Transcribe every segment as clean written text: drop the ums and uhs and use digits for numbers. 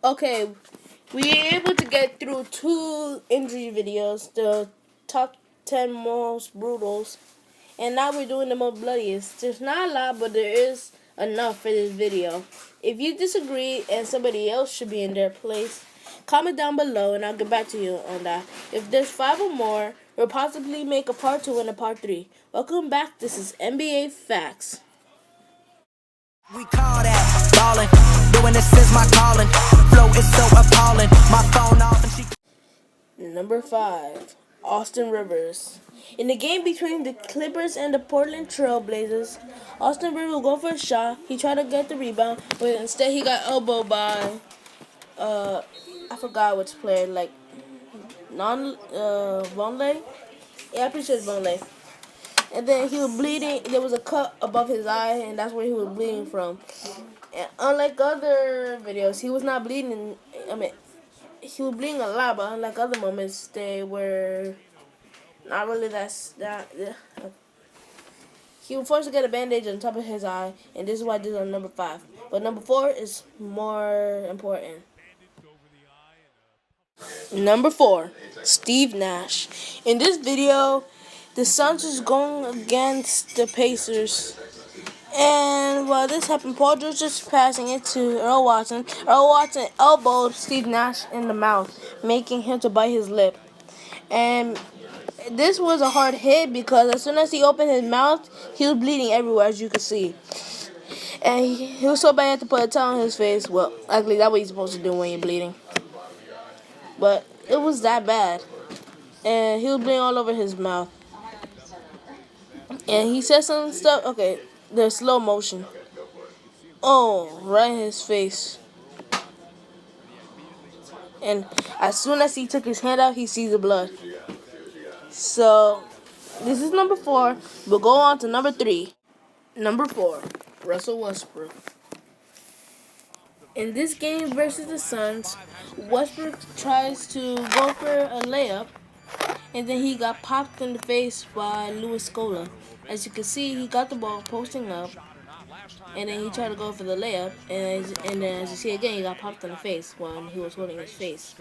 Okay, we were able to get through 2 injury videos, the top 10 most brutals, and now we're doing the most bloodiest. There's not a lot, but there is enough for this video. If you disagree and somebody else should be in their place, comment down below and I'll get back to you on that. If there's 5 or more, we'll possibly make a part 2 and a part 3. Welcome back, this is NBA Facts. We call that ballin', doing this is my calling. Flow is so appalling. My phone off and she. Number 5, Austin Rivers. In the game between the Clippers and the Portland Trail Blazers, Austin Rivers will go for a shot. He tried to get the rebound, but instead he got elbowed by I forgot which player, like Vonleh. Yeah, I'm pretty sure it's Vonleh. And then he was bleeding. There was a cut above his eye, and that's where he was bleeding from. And unlike other videos, he was not bleeding. He was bleeding a lot, but unlike other moments, they were not really that. He was forced to get a bandage on top of his eye, and this is why I did on number 5. But number 4 is more important. Number 4, Steve Nash. In this video, the Suns is going against the Pacers. And while this happened, Paul George is passing it to Earl Watson. Earl Watson elbowed Steve Nash in the mouth, making him to bite his lip. And this was a hard hit because as soon as he opened his mouth, he was bleeding everywhere, as you can see. And he was so bad he had to put a towel on his face. Well, actually, that's what you're supposed to do when you're bleeding. But it was that bad. And he was bleeding all over his mouth. And he said some stuff. Okay, there's slow motion. Oh, right in his face. And as soon as he took his hand out, he sees the blood. So, this is number 4. We'll go on to number 3. Number 4, Russell Westbrook. In this game versus the Suns, Westbrook tries to go for a layup, and then he got popped in the face by Louis Scola. As you can see, he got the ball posting up, and then he tried to go for the layup, and then as you see again, he got popped in the face when he was holding his face.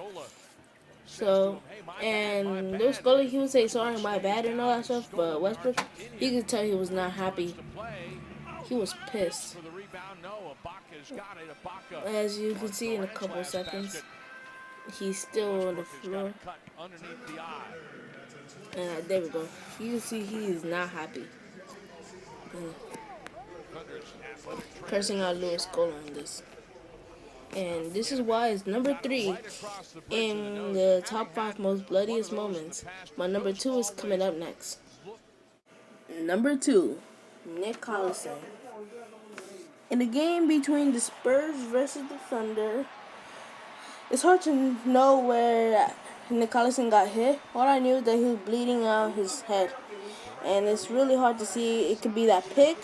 So, and Louis Scola, he would say sorry, my bad, and all that stuff, but Westbrook, you could tell he was not happy. He was pissed. As you can see in a couple seconds, he's still on the floor. And there we go. You can see he is not happy. Cursing out Louis Scola on this. And this is why it's number 3 in the top 5 most bloodiest moments. My number 2 is coming up next. Number 2, Nick Collison. In the game between the Spurs versus the Thunder, it's hard to know where Nick Collison got hit. All I knew is that he was bleeding out his head. And it's really hard to see. It could be that pick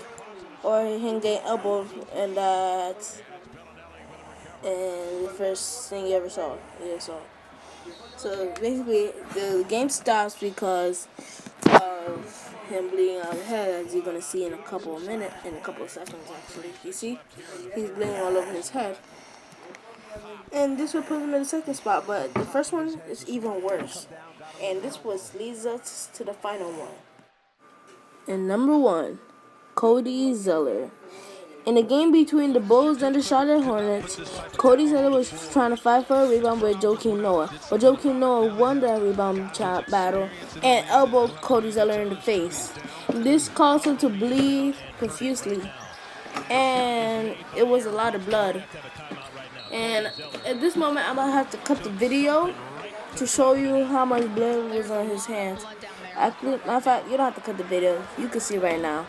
or him getting elbowed, and that's the first thing you ever saw. So basically, the game stops because of him bleeding out of his head, as you're gonna see in a couple of seconds. Actually, you see, he's bleeding all over his head, and this would put him in the second spot. But the first one is even worse, and this leads us to the final one. And number 1, Cody Zeller. In the game between the Bulls and the Charlotte Hornets, Cody Zeller was trying to fight for a rebound with Joakim Noah. But Joakim Noah won that rebound battle and elbowed Cody Zeller in the face. This caused him to bleed profusely, and it was a lot of blood. And at this moment, I'm going to have to cut the video to show you how much blood was on his hands. Actually, matter of fact, you don't have to cut the video. You can see right now.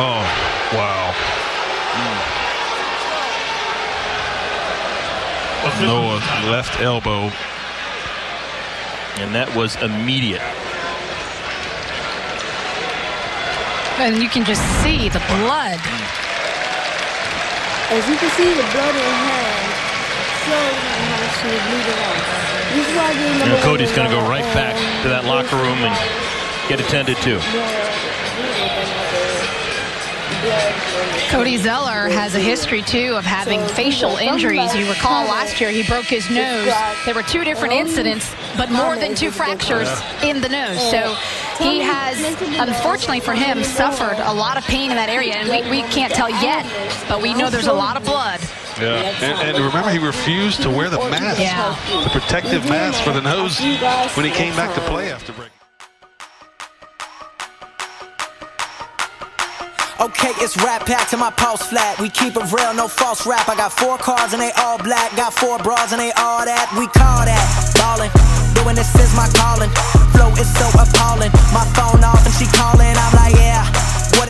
Oh, wow. Noah's left elbow, and that was immediate. And you can just see the blood. As you can see, the blood in his hand shows how much he was bleeding out. This is why And Cody's going to go right back to that locker room and get attended to. Cody Zeller has a history, too, of having facial injuries. You recall last year he broke his nose. There were 2 different incidents, but more than 2 fractures in the nose. So he has, unfortunately for him, suffered a lot of pain in that area. And we can't tell yet, but we know there's a lot of blood. Yeah, and remember, he refused to wear the mask, the protective mask for the nose when he came back to play after break. Okay, it's rap pack to my pulse flat. We keep it real, no false rap. I got 4 cars and they all black. Got 4 bras and they all that. We call that ballin'. Doing this is my calling. Flow is so appalling. My phone off and she calling. I'm like, yeah,